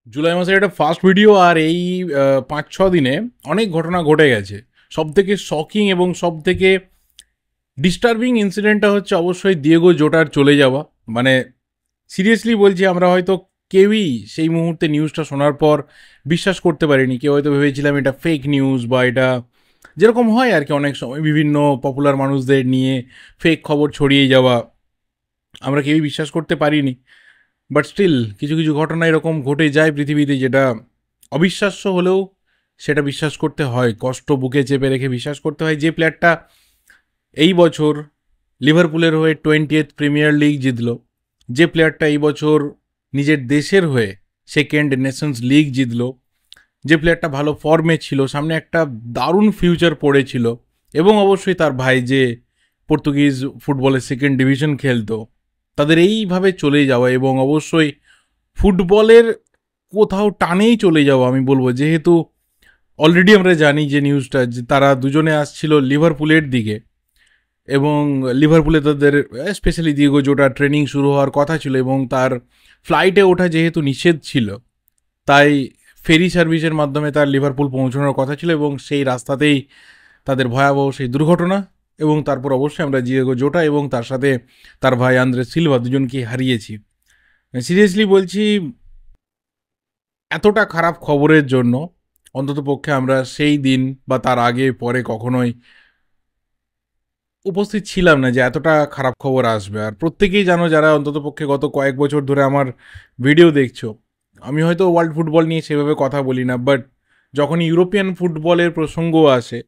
জুলাই মাসের একটা first video, আর এই 5-6 দিনে অনেক ঘটনা ঘটে গেছে। সবথেকে শকিং এবং সবথেকে ডিস্টার্বিং ইনসিডেন্টটা হচ্ছে অবশ্যই দিয়েগো জোটার চলে যাওয়া। মানে সিরিয়াসলি বলছি, আমরা হয়তো কেউই সেই মুহূর্তে নিউজটা শোনার পর বিশ্বাস করতে পারিনি। কেউ হয়তো ভেবেছিলাম এটা ফেক নিউজ, বা এটা যেরকম হয় আর কি অনেক সময় বিভিন্ন পপুলার মানুষদের নিয়ে ফেক খবর ছড়িয়ে যাওয়া, আমরা কেউই বিশ্বাস করতে পারিনি। বাট স্টিল কিছু কিছু ঘটনা এরকম ঘটে যায় পৃথিবীতে, যেটা অবিশ্বাস্য হলেও সেটা বিশ্বাস করতে হয়, কষ্ট বুকে চেপে রেখে বিশ্বাস করতে হয়। যে প্লেয়ারটা এই বছর লিভারপুলের হয়ে 20th প্রিমিয়ার লিগ জিতল, যে প্লেয়ারটা এই বছর নিজের দেশের হয়ে সেকেন্ড নেশনস লিগ জিতল, যে প্লেয়ারটা ভালো ফর্মে ছিল, সামনে একটা দারুণ ফিউচার পড়েছিল, এবং অবশ্যই তার ভাই যে পর্তুগিজ ফুটবলের সেকেন্ড ডিভিশন খেলতো, তাদের এইভাবে চলে যাওয়া এবং অবশ্যই ফুটবলের কোথাও টানেই চলে যাওয়া আমি বলবো। যেহেতু অলরেডি আমরা জানি যে নিউজটা, যে তারা দুজনে আসছিল লিভারপুলের দিকে, এবং লিভারপুলে তাদের স্পেশালি দিয়েগো জোটা ট্রেনিং শুরু হওয়ার কথা ছিল, এবং তার ফ্লাইটে ওঠা যেহেতু নিষেধ ছিল, তাই ফেরি সার্ভিসের মাধ্যমে তার লিভারপুল পৌঁছানোর কথা ছিল, এবং সেই রাস্তাতেই তাদের ভয়াবহ সেই দুর্ঘটনা। এবং তারপর অবশ্যই আমরা দিয়েগো জোটা এবং তার সাথে তার ভাই আন্দ্রে সিলভা দুজনকে হারিয়েছি। সিরিয়াসলি বলছি, এতটা খারাপ খবরের জন্য অন্তত পক্ষে আমরা সেই দিন বা তার আগে পরে কখনোই উপস্থিত ছিলাম না যে এতটা খারাপ খবর আসবে। আর প্রত্যেকেই জানো, যারা অন্তত পক্ষে গত কয়েক বছর ধরে আমার ভিডিও দেখছো, আমি হয়তো ওয়ার্ল্ড ফুটবল নিয়ে সেভাবে কথা বলি না, বাট যখন ইউরোপিয়ান ফুটবলের প্রসঙ্গ আসে,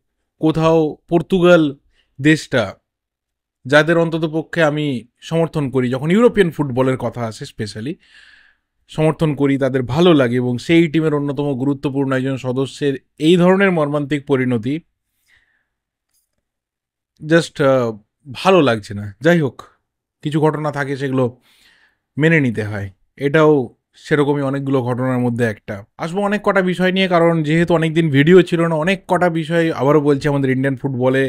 কোথাও পর্তুগাল দেশটা, যাদের অন্তত পক্ষে আমি সমর্থন করি, যখন ইউরোপিয়ান ফুটবলের কথা আসে স্পেশালি সমর্থন করি, তাদের ভালো লাগে, এবং সেই টিমের অন্যতম গুরুত্বপূর্ণ একজন সদস্যের এই ধরনের মর্মান্তিক পরিণতি জাস্ট ভালো লাগছে না। যাই হোক, কিছু ঘটনা থাকে, সেগুলো মেনে নিতে হয়। এটাও সেরকমই অনেকগুলো ঘটনার মধ্যে একটা। আসবো অনেক কটা বিষয় নিয়ে, কারণ যেহেতু অনেক দিন ভিডিও ছিল না, অনেক কটা বিষয় আবারও বলছি আমাদের ইন্ডিয়ান ফুটবলে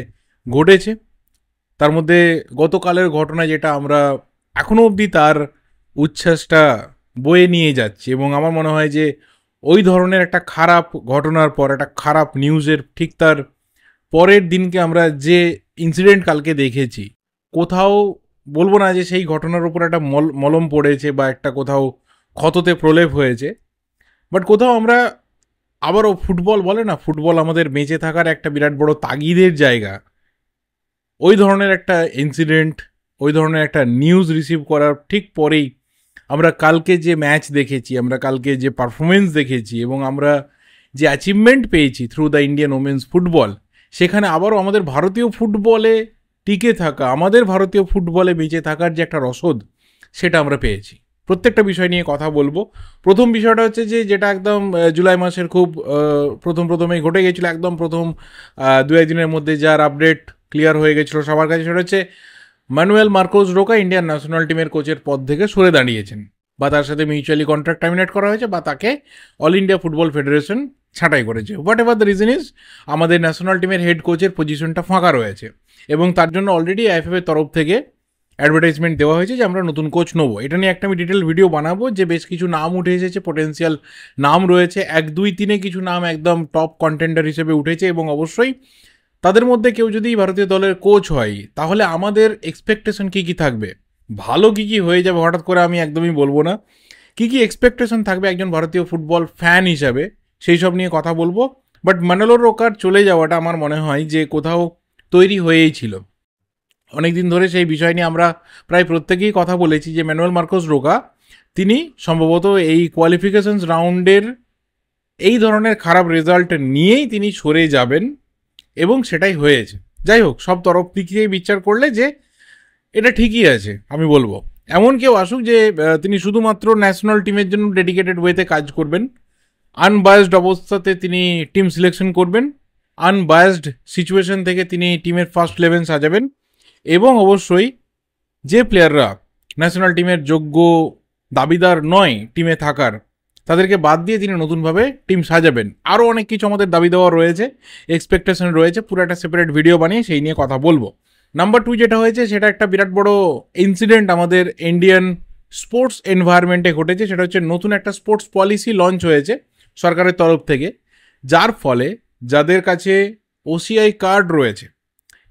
ঘটেছে। তার মধ্যে গতকালের ঘটনা, যেটা আমরা এখনও অবধি তার উচ্ছ্বাসটা বয়ে নিয়ে যাচ্ছি, এবং আমার মনে হয় যে ওই ধরনের একটা খারাপ ঘটনার পর, একটা খারাপ নিউজের ঠিক তার পরের দিনকে আমরা যে ইনসিডেন্ট কালকে দেখেছি, কোথাও বলবো না যে সেই ঘটনার উপর একটা মলম পড়েছে বা একটা কোথাও ক্ষততে প্রলেপ হয়েছে, বাট কোথাও আমরা আবারও ফুটবল বলে না, ফুটবল আমাদের বেঁচে থাকার একটা বিরাট বড় তাগিদের জায়গা। ওই ধরনের একটা ইনসিডেন্ট, ওই ধরনের একটা নিউজ রিসিভ করার ঠিক পরেই আমরা কালকে যে ম্যাচ দেখেছি, আমরা কালকে যে পারফরমেন্স দেখেছি, এবং আমরা যে অ্যাচিভমেন্ট পেয়েছি through the Indian women's football, সেখানে আবারও আমাদের ভারতীয় ফুটবলে টিকে থাকা, আমাদের ভারতীয় ফুটবলে বেঁচে থাকার যে একটা রসদ, সেটা আমরা পেয়েছি। প্রত্যেকটা বিষয় নিয়ে কথা বলবো। প্রথম বিষয়টা হচ্ছে যে, যেটা একদম জুলাই মাসের খুব প্রথমেই ঘটে গেছিলো, একদম প্রথম 2-1 দিনের মধ্যে যার আপডেট ক্লিয়ার হয়ে গেছিলো সবার কাছে, সেটা হচ্ছে Manuel Marcos Roca Indian national টিমের কোচের পদ থেকে সরে দাঁড়িয়েছেন, বা তার সাথে মিউচুয়ালি কন্ট্রাক্ট টার্মিনেট করা হয়েছে, বা তাকে অল ইন্ডিয়া ফুটবল ফেডারেশন ছাঁটাই করেছে। What ever the reason is, আমাদের ন্যাশনাল টিমের হেড কোচের পজিশনটা ফাঁকা রয়েছে, এবং তার জন্য অলরেডি আইএফএফ এর তরফ থেকে অ্যাডভার্টাইজমেন্ট দেওয়া হয়েছে যে আমরা নতুন কোচ নেবো। এটা নিয়ে একটা আমি ডিটেল ভিডিও বানাবো, যে বেশ কিছু নাম উঠে এসেছে, পোটেন্সিয়াল নাম রয়েছে 1-2-3 কিছু নাম একদম টপ কন্টেন্ডার হিসেবে উঠেছে, এবং অবশ্যই তাদের মধ্যে কেউ যদি ভারতীয় দলের কোচ হয়, তাহলে আমাদের এক্সপেকটেশন কী কী থাকবে, ভালো কী কী হয়ে যাবে হঠাৎ করে আমি একদমই বলবো না, কী কী এক্সপেকটেশন থাকবে একজন ভারতীয় ফুটবল ফ্যান হিসাবে, সেই সব নিয়ে কথা বলবো। বাট ম্যানুয়েল রোকার চলে যাওয়াটা আমার মনে হয় যে কোথাও তৈরি হয়েই ছিল। অনেকদিন ধরে সেই বিষয় নিয়ে আমরা প্রায় প্রত্যেকেই কথা বলেছি যে ম্যানুয়েল মার্কোস রোকা, তিনি সম্ভবত এই কোয়ালিফিকেশনস রাউন্ডের এই ধরনের খারাপ রেজাল্ট নিয়েই তিনি সরে যাবেন, এবং সেটাই হয়েছে। যাই হোক, সব তরফ থেকে বিচার করলে যে এটা ঠিকই আছে আমি বলবো। এমন কেউ আসুক যে তিনি শুধুমাত্র ন্যাশনাল টিমের জন্য ডেডিকেটেড ওয়েতে কাজ করবেন, আনবায়াসড অবস্থাতে তিনি টিম সিলেকশন করবেন, আনবায়াসড সিচুয়েশন থেকে তিনি টিমের ফার্স্ট 11 সাজাবেন, এবং অবশ্যই যে প্লেয়াররা ন্যাশনাল টিমের যোগ্য দাবিদার নয় টিমে থাকার, তাদেরকে বাদ দিয়ে তিনি নতুনভাবে টিম সাজাবেন। আরও অনেক কিছু আমাদের দাবি দেওয়া রয়েছে, এক্সপেকটেশন রয়েছে, পুরো একটা সেপারেট ভিডিও বানিয়ে সেই নিয়ে কথা বলবো। নাম্বার 2 যেটা হয়েছে, সেটা একটা বিরাট বড় ইনসিডেন্ট আমাদের ইন্ডিয়ান স্পোর্টস এনভায়রনমেন্টে ঘটেছে, সেটা হচ্ছে নতুন একটা স্পোর্টস পলিসি লঞ্চ হয়েছে সরকারের তরফ থেকে, যার ফলে যাদের কাছে ওসিআই কার্ড রয়েছে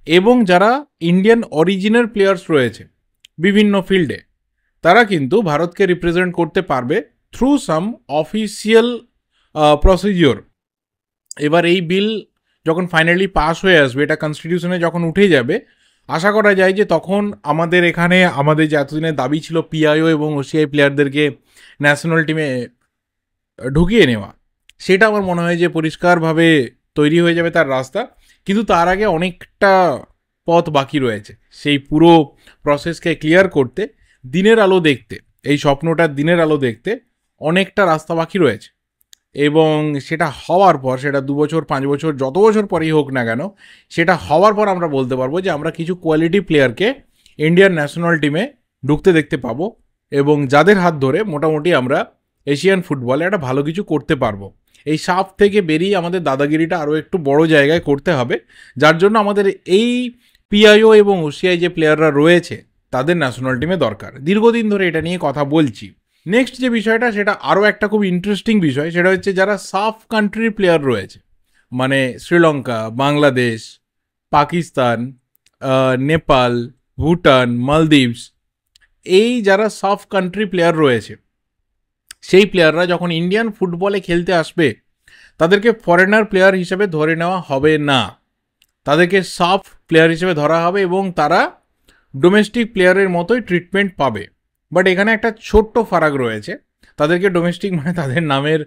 এবং যারা ইন্ডিয়ান অরিজিনাল প্লেয়ার্স রয়েছে বিভিন্ন ফিল্ডে, তারা কিন্তু ভারতকে রিপ্রেজেন্ট করতে পারবে থ্রু সাম অফিসিয়াল প্রসিজিওর। এবার এই বিল যখন ফাইনালি পাস হয়ে আসবে, এটা কনস্টিটিউশনে যখন উঠে যাবে, আশা করা যায় যে তখন আমাদের এখানে আমাদের যে এতদিনের দাবি ছিল পিআইও এবং ওসিআই প্লেয়ারদেরকে ন্যাশনাল টিমে ঢুকিয়ে নেওয়া, সেটা আমার মনে হয় যে পরিষ্কারভাবে তৈরি হয়ে যাবে তার রাস্তা। কিন্তু তার আগে অনেকটা পথ বাকি রয়েছে সেই পুরো প্রসেসকে ক্লিয়ার করতে, দিনের আলো দেখতে, এই স্বপ্নটার দিনের আলো দেখতে অনেকটা রাস্তা বাকি রয়েছে। এবং সেটা হওয়ার পর, সেটা 2 বছর 5 বছর যত বছর পরেই হোক না কেন, সেটা হওয়ার পর আমরা বলতে পারবো যে আমরা কিছু কোয়ালিটি প্লেয়ারকে ইন্ডিয়ান ন্যাশনাল টিমে ঢুকতে দেখতে পাবো, এবং যাদের হাত ধরে মোটামুটি আমরা এশিয়ান ফুটবলে একটা ভালো কিছু করতে পারবো। এই সাপ থেকে বেরিয়ে আমাদের দাদাগিরিটা আরও একটু বড় জায়গায় করতে হবে, যার জন্য আমাদের এই পিআইও এবং ওসিআই যে প্লেয়াররা রয়েছে তাদের ন্যাশনাল টিমে দরকার। দীর্ঘদিন ধরে এটা নিয়ে কথা বলছি। নেক্সট যে বিষয়টা, সেটা আরও একটা খুব ইন্টারেস্টিং বিষয়, সেটা হচ্ছে যারা সাফ কান্ট্রির প্লেয়ার রয়েছে, মানে শ্রীলঙ্কা, বাংলাদেশ, পাকিস্তান, নেপাল, ভুটান, মালদ্বীপস, এই যারা সাফ কান্ট্রি প্লেয়ার রয়েছে, সেই প্লেয়াররা যখন ইন্ডিয়ান ফুটবলে খেলতে আসবে, তাদেরকে ফরেনার প্লেয়ার হিসেবে ধরে নেওয়া হবে না, তাদেরকে সাফ প্লেয়ার হিসেবে ধরা হবে এবং তারা ডোমেস্টিক প্লেয়ারের মতোই ট্রিটমেন্ট পাবে। বাট এখানে একটা ছোট্ট ফারাক রয়েছে, তাদেরকে ডোমেস্টিক মানে তাদের নামের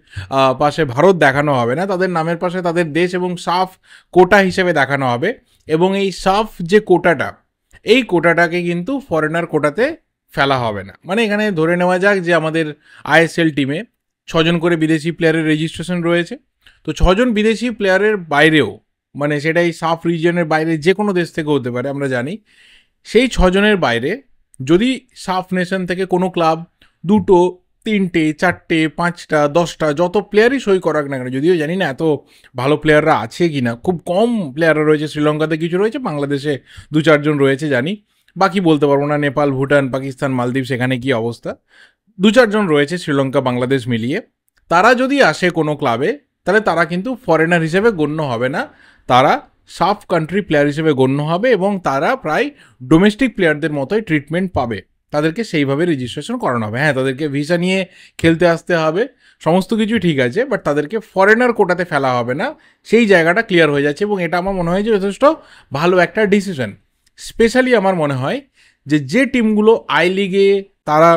পাশে ভারত দেখানো হবে না, তাদের নামের পাশে তাদের দেশ এবং সাফ কোটা হিসেবে দেখানো হবে। এবং এই সাফ যে কোটাটা, এই কোটাটাকে কিন্তু ফরেনার কোটাতে ফেলা হবে না। মানে এখানে ধরে নেওয়া যাক যে আমাদের আইএসএল টিমে 6 জন করে বিদেশি প্লেয়ারের রেজিস্ট্রেশন রয়েছে, তো 6 জন বিদেশি প্লেয়ারের বাইরেও, মানে সেটা এই সাফ রিজিয়নের বাইরে যে কোনো দেশ থেকে হতে পারে আমরা জানি, সেই 6 জনের বাইরে যদি সাফ নেশন থেকে কোনো ক্লাব 2টো, 3টে, 4টে, 5টা, 10টা যত প্লেয়ারই সই করাক না কেন, যদিও জানি না এত ভালো প্লেয়াররা আছে কি না, খুব কম প্লেয়াররা রয়েছে, শ্রীলঙ্কাতে কিছু রয়েছে, বাংলাদেশে 2-4 জন রয়েছে জানি, বাকি বলতে পারবো না, নেপাল, ভুটান, পাকিস্তান, মালদ্বীপ সেখানে কি অবস্থা, 2-4 জন রয়েছে শ্রীলঙ্কা বাংলাদেশ মিলিয়ে। তারা যদি আসে কোনো ক্লাবে, তাহলে তারা কিন্তু ফরেনার হিসেবে গণ্য হবে না, তারা সাফ কান্ট্রি প্লেয়ার হিসেবে গণ্য হবে এবং তারা প্রায় ডোমেস্টিক প্লেয়ারদের মতোই ট্রিটমেন্ট পাবে। তাদেরকে সেইভাবে রেজিস্ট্রেশন করানো হবে। হ্যাঁ, তাদেরকে ভিসা নিয়ে খেলতে আসতে হবে, সমস্ত কিছুই ঠিক আছে, বাট তাদেরকে ফরেনার কোটাতে ফেলা হবে না, সেই জায়গাটা ক্লিয়ার হয়ে যাচ্ছে। এবং এটা আমার মনে হয় যে যথেষ্ট ভালো একটা ডিসিশন। স্পেশালি আমার মনে হয় যে যে টিমগুলো আই লিগে তারা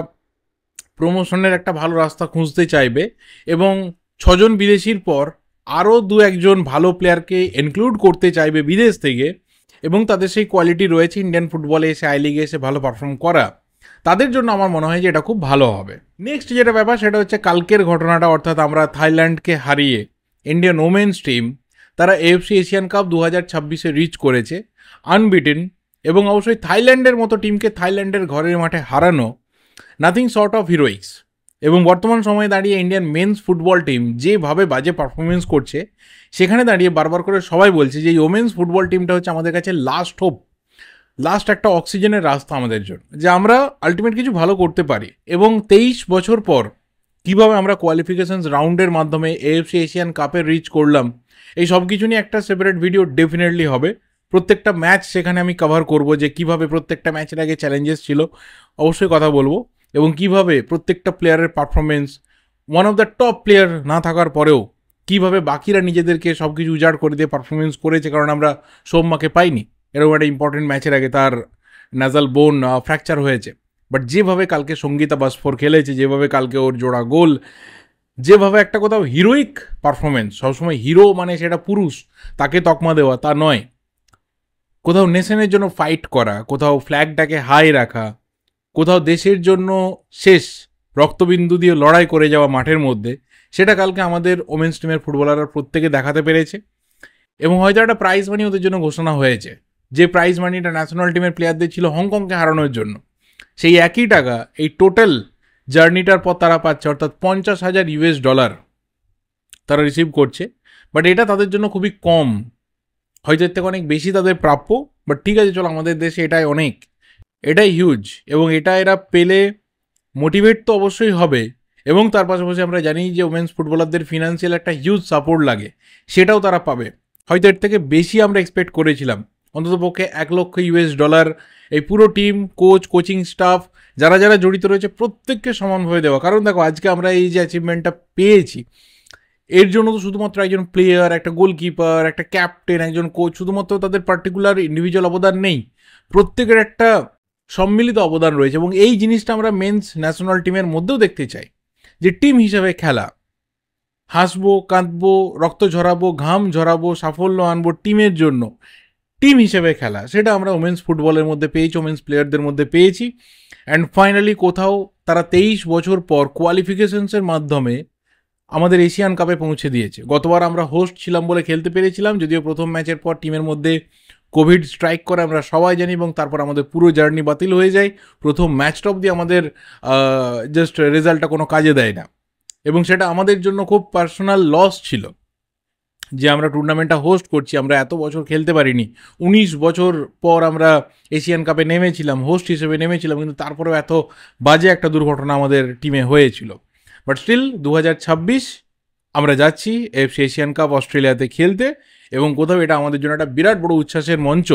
প্রমোশনের একটা ভালো রাস্তা খুঁজতে চাইবে এবং 6 জন বিদেশির পর আরও 2-1 জন ভালো প্লেয়ারকে ইনক্লুড করতে চাইবে বিদেশ থেকে, এবং তাদের সেই কোয়ালিটি রয়েছে ইন্ডিয়ান ফুটবলে এসে আই লিগে এসে ভালো পারফর্ম করা, তাদের জন্য আমার মনে হয় যে এটা খুব ভালো হবে। নেক্সট যেটা ব্যাপার, সেটা হচ্ছে কালকের ঘটনাটা, অর্থাৎ আমরা থাইল্যান্ডকে হারিয়ে ইন্ডিয়ান ওমেন্স টিম তারা এএফসি এশিয়ান কাপ 2026-এ রিচ করেছে আনবিটেন। এবং অবশ্যই থাইল্যান্ডের মতো টিমকে থাইল্যান্ডের ঘরের মাঠে হারানো নাথিং শর্ট অফ হিরোইক্স। এবং বর্তমান সময়ে দাঁড়িয়ে ইন্ডিয়ান মেন্স ফুটবল টিম যেভাবে বাজে পারফরমেন্স করছে, সেখানে দাঁড়িয়ে বারবার করে সবাই বলছে যে এই ওমেন্স ফুটবল টিমটা হচ্ছে আমাদের কাছে লাস্ট হোপ, লাস্ট একটা অক্সিজেনের রাস্তা আমাদের জন্য, যে আমরা আলটিমেট কিছু ভালো করতে পারি। এবং 23 বছর পর কীভাবে আমরা কোয়ালিফিকেশনস রাউন্ডের মাধ্যমে এএফসি এশিয়ান কাপে রিচ করলাম, এই সব কিছু নিয়ে একটা সেপারেট ভিডিও ডেফিনেটলি হবে। প্রত্যেকটা ম্যাচ সেখানে আমি কভার করব, যে কিভাবে প্রত্যেকটা ম্যাচের আগে চ্যালেঞ্জেস ছিল অবশ্যই কথা বলবো, এবং কিভাবে প্রত্যেকটা প্লেয়ারের performance, one of the top player না থাকার পরেও কিভাবে বাকিরা নিজেদেরকে সব কিছু উজাড় করে দিয়ে পারফরমেন্স করেছে, কারণ আমরা সৌম্যাকে পাইনি। এরকম একটা ইম্পর্টেন্ট ম্যাচের আগে তার নাজাল বোন ফ্র্যাকচার হয়েছে, বাট যেভাবে কালকে সঙ্গীতা বাসফোর খেলেছে, যেভাবে কালকে ওর জোড়া গোল, যেভাবে একটা কোথাও হিরোইক পারফরমেন্স, সবসময় হিরো মানে সেটা পুরুষ তাকে তকমা দেওয়া তা নয়, কোথাও নেশনের জন্য ফাইট করা, কোথাও ফ্ল্যাগটাকে হাই রাখা, কোথাও দেশের জন্য শেষ রক্তবিন্দু দিয়ে লড়াই করে যাওয়া মাঠের মধ্যে, সেটা কালকে আমাদের ওমেন্স টিমের ফুটবলাররা প্রত্যেকে দেখাতে পেরেছে। এবং হয়তো একটা প্রাইজ মানি ওদের জন্য ঘোষণা হয়েছে, যে প্রাইজ মানিটা ন্যাশনাল টিমের প্লেয়ারদের ছিল হংকংকে হারানোর জন্য, সেই একই টাকা এই টোটাল জার্নিটার পর তারা পাচ্ছে, অর্থাৎ $50,000 তারা রিসিভ করছে। বাট এটা তাদের জন্য খুবই কম, হয়তো এর থেকে অনেক বেশি তাদের প্রাপ্য, বাট ঠিক আছে চলো, আমাদের দেশে এটাই অনেক, এটাই হিউজ। এবং এটা এরা পেলে মোটিভেট তো অবশ্যই হবে, এবং তার পাশাপাশি আমরা জানি যে ওমেন্স ফুটবলারদের ফিনান্সিয়াল একটা হিউজ সাপোর্ট লাগে, সেটাও তারা পাবে। হয়তো এর থেকে বেশি আমরা এক্সপেক্ট করেছিলাম, অন্ততপক্ষে $1,00,000 এই পুরো টিম, কোচ, কোচিং স্টাফ, যারা যারা জড়িত রয়েছে প্রত্যেককে সমানভাবে দেওয়া। কারণ দেখো, আজকে আমরা এই যে অ্যাচিভমেন্টটা পেয়েছি, এর জন্য তো শুধুমাত্র একজন প্লেয়ার, একটা গোলকিপার, একটা ক্যাপ্টেন, একজন কোচ, শুধুমাত্র তাদের পার্টিকুলার ইন্ডিভিজুয়াল অবদান নেই, প্রত্যেকের একটা সম্মিলিত অবদান রয়েছে। এবং এই জিনিসটা আমরা মেন্স ন্যাশনাল টিমের মধ্যেও দেখতে চাই, যে টিম হিসেবে খেলা, হাসবো, কাঁদবো, রক্ত ঝরাবো, ঘাম ঝরাবো, সাফল্য আনবো টিমের জন্য, টিম হিসেবে খেলা, সেটা আমরা ওমেন্স ফুটবলের মধ্যে পেয়েছি, ওমেন্স প্লেয়ারদের মধ্যে পেয়েছি। অ্যান্ড ফাইনালি কোথাও তারা 23 বছর পর কোয়ালিফিকেশনসের মাধ্যমে আমাদের এশিয়ান কাপে পৌঁছে দিয়েছে। গতবার আমরা হোস্ট ছিলাম বলে খেলতে পেরেছিলাম, যদিও প্রথম ম্যাচের পর টিমের মধ্যে কোভিড স্ট্রাইক করে, আমরা সবাই জানি, এবং তারপর আমাদের পুরো জার্নি বাতিল হয়ে যায়। প্রথম ম্যাচটা অবধি আমাদের জাস্ট রেজাল্টটা কোনো কাজে দেয় না, এবং সেটা আমাদের জন্য খুব পার্সোনাল লস ছিল যে আমরা টুর্নামেন্টটা হোস্ট করছি, আমরা এত বছর খেলতে পারিনি। 19 বছর পর আমরা এশিয়ান কাপে নেমেছিলাম, হোস্ট হিসেবে নেমেছিলাম, কিন্তু তারপরেও এত বাজে একটা দুর্ঘটনা আমাদের টিমে হয়েছিল। বাট স্টিল 2026 আমরা যাচ্ছি এফসি এশিয়ান কাপ অস্ট্রেলিয়াতে খেলতে, এবং কোথাও এটা আমাদের জন্য একটা বিরাট বড় উচ্ছ্বাসের মঞ্চ।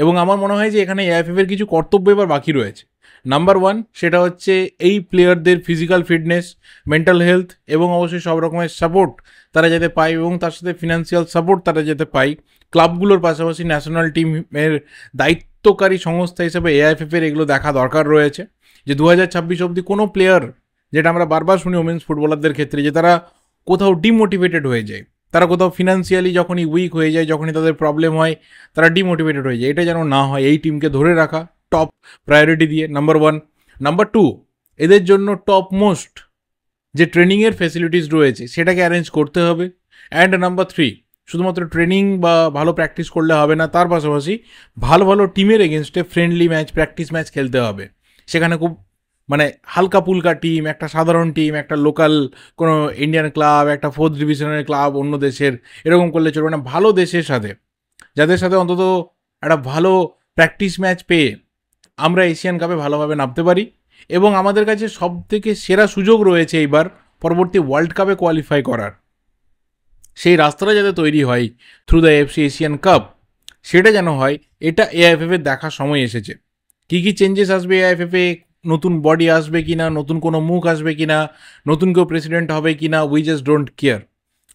এবং আমার মনে হয় যে এখানে এআইএফএফের কিছু কর্তব্য এবার বাকি রয়েছে। নাম্বার 1, সেটা হচ্ছে এই প্লেয়ারদের ফিজিক্যাল ফিটনেস, মেন্টাল হেলথ এবং অবশ্যই সব রকমের সাপোর্ট তারা যাতে পায়, এবং তার সাথে ফিনান্সিয়াল সাপোর্ট তারা যাতে পায়। ক্লাবগুলোর পাশাপাশি ন্যাশনাল টিমের দায়িত্বকারী সংস্থা হিসেবে এআইএফএফের এগুলো দেখা দরকার রয়েছে, যে 2026 অবধি কোনো প্লেয়ার, যেটা আমরা বারবার শুনি ওমেন্স ফুটবলারদের ক্ষেত্রে, যে তারা কোথাও ডিমোটিভেটেড হয়ে যায়, তারা কোথাও ফিনান্সিয়ালি যখনই উইক হয়ে যায়, যখনই তাদের প্রবলেম হয়, তারা ডিমোটিভেটেড হয়ে যায়। এটা যেন না হয়, এই টিমকে ধরে রাখা টপ প্রায়োরিটি দিয়ে, নাম্বার 1। নাম্বার 2, এদের জন্য টপ মোস্ট যে ট্রেনিংয়ের ফেসিলিটিস রয়েছে সেটাকে অ্যারেঞ্জ করতে হবে। অ্যান্ড নাম্বার 3, শুধুমাত্র ট্রেনিং বা ভালো প্র্যাকটিস করলে হবে না, তার পাশাপাশি ভালো ভালো টিমের এগেনস্টে ফ্রেন্ডলি ম্যাচ, প্র্যাকটিস ম্যাচ খেলতে হবে। সেখানে খুব মানে হালকা পুলকা টিম, একটা সাধারণ টিম, একটা লোকাল কোনো ইন্ডিয়ান ক্লাব, একটা 4th ডিভিশনের ক্লাব অন্য দেশের, এরকম করলে চলবে না। ভালো দেশের সাথে, যাদের সাথে অন্তত একটা ভালো প্র্যাকটিস ম্যাচ পেয়ে আমরা এশিয়ান কাপে ভালোভাবে নামতে পারি। এবং আমাদের কাছে সব থেকে সেরা সুযোগ রয়েছে এইবার পরবর্তী ওয়ার্ল্ড কাপে কোয়ালিফাই করার, সেই রাস্তাটা যাতে তৈরি হয় through the FC Asian cup, সেটা যেন হয়, এটা এআইএফএফের দেখার সময় এসেছে। কী কী চেঞ্জেস আসবে এআইএফএফে, নতুন বডি আসবে কিনা, নতুন কোনো মুখ আসবে কিনা, নতুন কেউ প্রেসিডেন্ট হবে কিনা, উই জাস্ট ডোন্ট কেয়ার।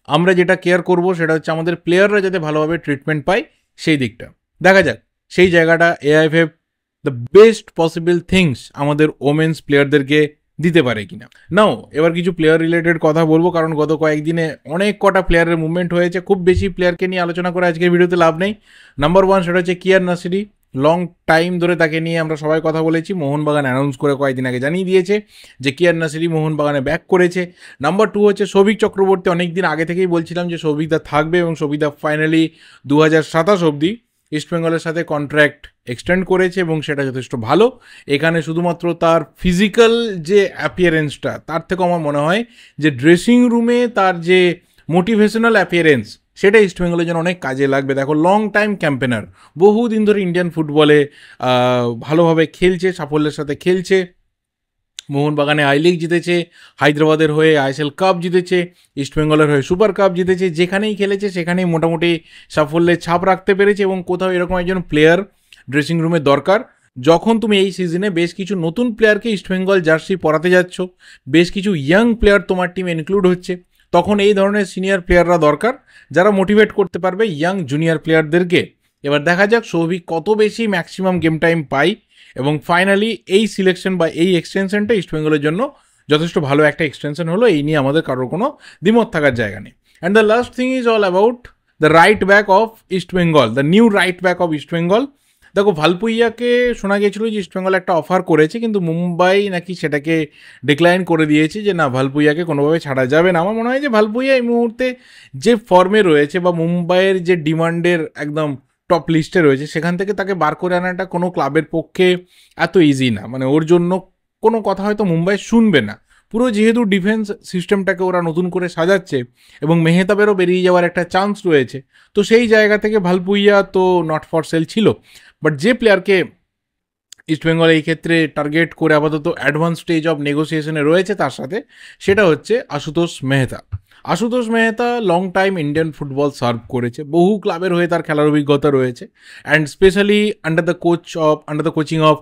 আমরা যেটা কেয়ার করব সেটা হচ্ছে আমাদের প্লেয়াররা যাতে ভালোভাবে ট্রিটমেন্ট পায়, সেই দিকটা দেখা যাক। সেই জায়গাটা AIFF the best possible things আমাদের ওমেন্স প্লেয়ারদেরকে দিতে পারে কিনা। নাও এবার কিছু প্লেয়ার রিলেটেড কথা বলবো, কারণ গত কয়েকদিনে অনেক কটা প্লেয়ারের মুভমেন্ট হয়েছে। খুব বেশি প্লেয়ারকে নিয়ে আলোচনা করে আজকের ভিডিওতে লাভ নেই। নাম্বার 1, সেটা হচ্ছে কিয়ার নাসিরি। লং টাইম ধরে তাকে নিয়ে আমরা সবাই কথা বলেছি, মোহনবাগান অ্যানাউন্স করে কয়েকদিন আগে জানিয়ে দিয়েছে যে কিয়ার নাসিরি মোহনবাগানে ব্যাক করেছে। নাম্বার 2 হচ্ছে সৌভিক চক্রবর্তী। অনেকদিন আগে থেকেই বলছিলাম যে সৌভিকদা থাকবে, এবং সৌভিকদা ফাইনালি 2027 অবধি ইস্টবেঙ্গলের সাথে কন্ট্রাক্ট এক্সটেন্ড করেছে, এবং সেটা যথেষ্ট ভালো। এখানে শুধুমাত্র তার ফিজিক্যাল যে অ্যাপিয়ারেন্সটা, তার থেকেও আমার মনে হয় যে ড্রেসিং রুমে তার যে মোটিভেশনাল অ্যাপিয়ারেন্স, সেটা ইস্টবেঙ্গলের জন্য অনেক কাজে লাগবে। দেখো, লং টাইম ক্যাম্পেনার, বহুদিন ধরে ইন্ডিয়ান ফুটবলে ভালোভাবে খেলছে, সাফল্যের সাথে খেলছে। মোহনবাগানে আই লিগ জিতেছে, হায়দ্রাবাদের হয়ে আইএসএল কাপ জিতেছে, ইস্টবেঙ্গলের হয়ে সুপার কাপ জিতেছে। যেখানেই খেলেছে সেখানেই মোটামুটি সাফল্যের ছাপ রাখতে পেরেছে, এবং কোথাও এরকম একজন প্লেয়ার ড্রেসিং রুমে দরকার। যখন তুমি এই সিজনে বেশ কিছু নতুন প্লেয়ারকে ইস্টবেঙ্গল জার্সি পরাতে যাচ্ছ, বেশ কিছু ইয়াং প্লেয়ার তোমার টিমে ইনক্লুড হচ্ছে, তখন এই ধরনের সিনিয়র প্লেয়াররা দরকার, যারা মোটিভেট করতে পারবে ইয়াং জুনিয়র প্লেয়ারদেরকে। এবার দেখা যাক সৌভিক কত বেশি ম্যাক্সিমাম গেম টাইম পাই, এবং ফাইনালি এই সিলেকশন বা এই এক্সটেনশনটা ইস্টবেঙ্গলের জন্য যথেষ্ট ভালো একটা এক্সটেনশন হলো। এই নিয়ে আমাদের কারোর কোনো দ্বিমত থাকার জায়গা নেই। And the last thing is all about the right back of East Bengal, the new right back of East Bengal. দেখো, ভালপুইয়াকে শোনা গিয়েছিল যে ইস্টবেঙ্গল একটা অফার করেছে, কিন্তু মুম্বাই নাকি সেটাকে ডিক্লাইন করে দিয়েছে, যে না, ভালপুইয়াকে কোনোভাবে ছাড়া যাবে না। আমার মনে হয় যে ভালপুইয়া এই মুহূর্তে যে ফর্মে রয়েছে, বা মুম্বাইয়ের যে ডিমান্ডের একদম টপ লিস্টে রয়েছে, সেখান থেকে তাকে বার করে আনাটা কোনো ক্লাবের পক্ষে এত ইজি না। মানে ওর জন্য কোনো কথা হয়তো মুম্বাই শুনবে না। পুরো যেহেতু ডিফেন্স সিস্টেমটাকে ওরা নতুন করে সাজাচ্ছে, এবং মেহতাবেরও বেরিয়ে যাওয়ার একটা চান্স রয়েছে, তো সেই জায়গা থেকে ভালপুইয়া তো নট ফর সেল ছিল। বাট যে প্লেয়ারকে ইস্টবেঙ্গল এই ক্ষেত্রে টার্গেট করে আপাতত অ্যাডভান্স স্টেজ অফ নেগোসিয়েশনে রয়েছে তার সাথে, সেটা হচ্ছে Ashutosh Mehta. Ashutosh Mehta long time Indian football serve করেছে, বহু ক্লাবের হয়ে তার খেলার অভিজ্ঞতা রয়েছে, and specially under the coaching of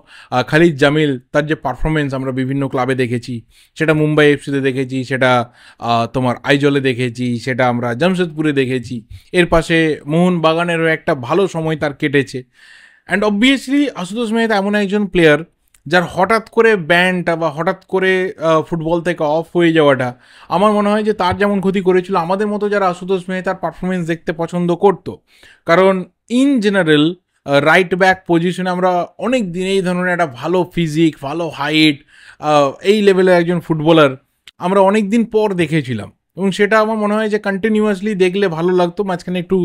Khalid Jamil, তার যে পারফরমেন্স আমরা বিভিন্ন ক্লাবে দেখেছি, সেটা মুম্বাই এফসিতে দেখেছি, সেটা তোমার আইজলে দেখেছি, সেটা আমরা জামশেদপুরে দেখেছি, এর পাশে মোহনবাগানেরও একটা ভালো সময় তার কেটেছে। অ্যান্ড অবভিয়াসলি আশুতোষ মেহতা এমন একজন প্লেয়ার যার হঠাৎ করে ব্যানটা বা হঠাৎ করে ফুটবল থেকে অফ হয়ে যাওয়াটা আমার মনে হয় যে তার যেমন ক্ষতি করেছিল, আমাদের মতো যারা আশুতোষ মেহতার পারফরমেন্স দেখতে পছন্দ করতো। কারণ ইন জেনারেল রাইট ব্যাক পজিশনে আমরা অনেক দিন এই ধরনের একটা ভালো ফিজিক, ভালো হাইট, এই লেভেলের একজন ফুটবলার আমরা অনেক দিন পর দেখেছিলাম, এবং সেটা আমার মনে হয় যে কন্টিনিউয়াসলি দেখলে ভালো লাগতো। মাঝখানে একটু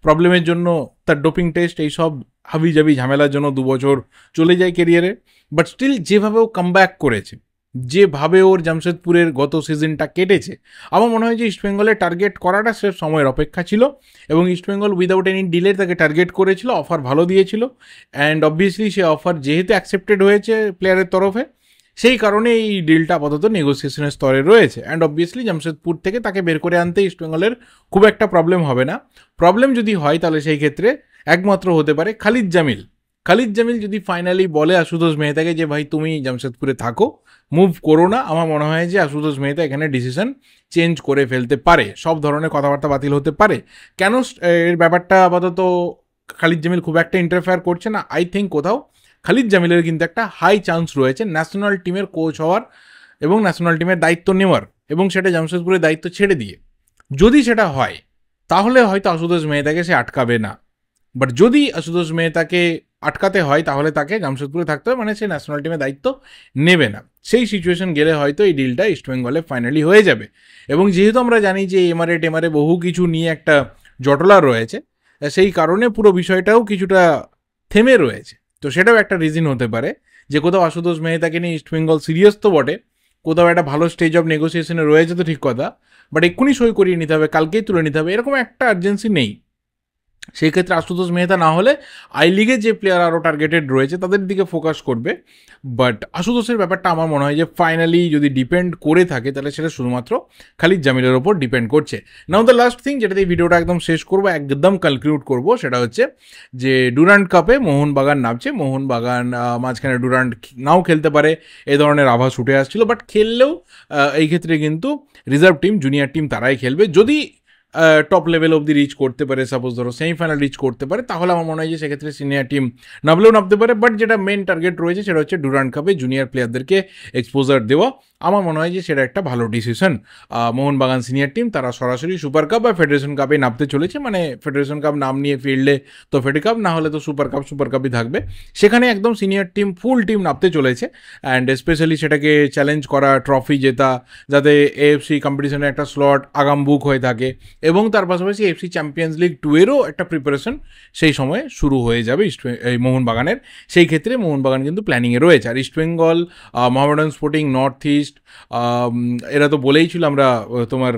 প্রবলেমের জন্য তার ডোপিং টেস্ট এইসব হাবিজাবি ঝামেলার জন্য 2 বছর চলে যায় কেরিয়ারে, বাট স্টিল যেভাবে ও কামব্যাক করেছে, যেভাবে ওর জামশেদপুরের গত সিজনটা কেটেছে, আমার মনে হয় যে ইস্টবেঙ্গলের টার্গেট করাটা সে সময়ের অপেক্ষা ছিল, এবং ইস্টবেঙ্গল উইদাউট এনি ডিলে তাকে টার্গেট করেছিল, অফার ভালো দিয়েছিল, অ্যান্ড অবভিয়াসলি সে অফার যেহেতু অ্যাকসেপ্টেড হয়েছে প্লেয়ারের তরফে, সেই কারণে এই ডিলটা আপাতত নেগোসিয়েশনের স্তরে রয়েছে। অ্যান্ড অবভিয়াসলি জামশেদপুর থেকে তাকে বের করে আনতে ইস্টবেঙ্গলের খুব একটা প্রবলেম হবে না। প্রবলেম যদি হয় তাহলে সেই ক্ষেত্রে একমাত্র হতে পারে খালিদ জামিল। খালিদ জামিল যদি ফাইনালি বলে আশুতোষ মেহতাকে যে ভাই তুমি জামশেদপুরে থাকো, মুভ করো না, আমার মনে হয় যে আশুতোষ মেহতা এখানে ডিসিশন চেঞ্জ করে ফেলতে পারে, সব ধরনের কথাবার্তা বাতিল হতে পারে। কেন এর ব্যাপারটা আপাতত খালিদ জামিল খুব একটা ইন্টারফেয়ার করছে না, আই থিঙ্ক কোথাও খালিদ জামিলের কিন্তু একটা হাই চান্স রয়েছে ন্যাশনাল টিমের কোচ হওয়ার এবং ন্যাশনাল টিমের দায়িত্ব নেওয়ার, এবং সেটা জামশেদপুরের দায়িত্ব ছেড়ে দিয়ে। যদি সেটা হয় তাহলে হয়তো আশুতোষ মেহতাকে সে আটকাবে না, বাট যদি আশুতোষ মেহতাকে আটকাতে হয় তাহলে তাকে জামশেদপুরে থাকতে হবে, মানে সে ন্যাশনাল টিমের দায়িত্ব নেবে না। সেই সিচুয়েশন গেলে হয়তো এই ডিলটা ইস্টবেঙ্গলে ফাইনালি হয়ে যাবে। এবং যেহেতু আমরা জানি যে এমআরএ বহু কিছু নিয়ে একটা জটলা রয়েছে, সেই কারণে পুরো বিষয়টাও কিছুটা থেমে রয়েছে। তো সেটাও একটা রিজন হতে পারে যে কোথাও আশুতোষ মেহতাকে নিয়ে ইস্টবেঙ্গল সিরিয়াস তো বটে, কোথাও একটা ভালো স্টেজ অফ নেগোসিয়েশনে রয়েছে তো ঠিক কথা, বাট এক্ষুনি সই করিয়ে নিতে হবে, কালকেই তুলে নিতে হবে, এরকম একটা আর্জেন্সি নেই। সেই ক্ষেত্রে আশুতোষ মেহতা না হলে আই লিগে যে প্লেয়ার আরও টার্গেটেড রয়েছে তাদের দিকে ফোকাস করবে। বাট আশুতোষের ব্যাপারটা আমার মনে হয় যে ফাইনালি যদি ডিপেন্ড করে থাকে তাহলে সেটা শুধুমাত্র খালিদ জামিলের ওপর ডিপেন্ড করছে। নাও দ্য লাস্ট থিং, যেটাতে এই ভিডিওটা একদম শেষ করবো, একদম কনক্লুড করবো, সেটা হচ্ছে যে ডুরান্ট কাপে মোহনবাগান নামছে। মোহনবাগান মাঝখানে ডুরান্ট নাও খেলতে পারে এই ধরনের আভাস উঠে আসছিল, বাট খেললেও এই ক্ষেত্রে কিন্তু রিজার্ভ টিম, জুনিয়র টিম তারাই খেলবে। যদি টপ লেভেল অবধি রিচ করতে পারে, সাপোজ ধরো সেমিফাইনাল রিচ করতে পারে, তাহলে আমার মনে হয় যে সেক্ষেত্রে সিনিয়র টিম নামলেও নামতে পারে। বাট যেটা মেন টার্গেট রয়েছে সেটা হচ্ছে ডুরান্ট কাপে জুনিয়র প্লেয়ারদেরকে এক্সপোজার দেওয়া। আমার মনে হয় যে সেটা একটা ভালো ডিসিশন। মোহনবাগান সিনিয়র টিম তারা সরাসরি সুপার কাপ বা ফেডারেশন কাপে নামতে চলেছে, মানে ফেডারেশন কাপ নাম নিয়ে ফিল্ডে তো ফেডে কাপ, না হলে তো সুপার কাপই থাকবে, সেখানে একদম সিনিয়র টিম ফুল টিম নামতে চলেছে। অ্যান্ড স্পেশালি সেটাকে চ্যালেঞ্জ করা, ট্রফি জেতা, যাতে এএফসি কম্পিটিশনের একটা স্লট আগাম বুক হয়ে থাকে, এবং তার পাশাপাশি এফসি চ্যাম্পিয়ন্স লিগ 2 এরও একটা প্রিপারেশন সেই সময়ে শুরু হয়ে যাবে এই মোহনবাগানের। সেই ক্ষেত্রে মোহনবাগান কিন্তু প্ল্যানিংয়ে রয়েছে। আর East Bengal, Mohammedan sporting, North East, এরা তো বলেই ছিল আমরা তোমার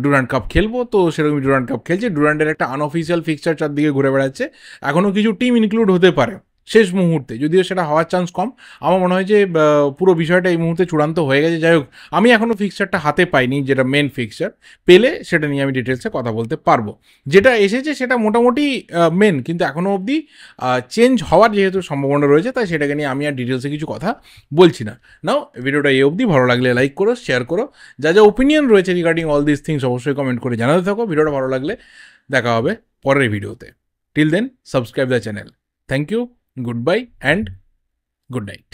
ডুরান্ট কাপ খেলবো, তো সেরকম ডুরান্ট কাপ খেলছে। ডুরান্টের একটা আনঅফিসিয়াল ফিক্সচার চারদিকে ঘুরে বেড়াচ্ছে, এখনও কিছু টিম ইনক্লুড হতে পারে শেষ মুহূর্তে, যদিও সেটা হওয়ার চান্স কম। আমার মনে হয় যে পুরো বিষয়টা এই মুহূর্তে চূড়ান্ত হয়ে গেছে। যাই হোক, আমি এখনও ফিক্সচারটা হাতে পাইনি, যেটা মেন ফিক্সচার, পেলে সেটা নিয়ে আমি ডিটেলসে কথা বলতে পারবো। যেটা এসেছে সেটা মোটামুটি মেন, কিন্তু এখনও অবধি চেঞ্জ হওয়ার যেহেতু সম্ভাবনা রয়েছে, তাই সেটাকে নিয়ে আমি আর ডিটেলসে কিছু কথা বলছি না। নাও ভিডিওটা এই অবধি, ভালো লাগলে লাইক করো, শেয়ার করো, যা যা ওপিনিয়ন রয়েছে রিগার্ডিং অল দিস থিংস অবশ্যই কমেন্ট করে জানাতে থাকো। ভিডিওটা ভালো লাগলে দেখা হবে পরের ভিডিওতে। Till then subscribe the channel. Thank you, goodbye and good night.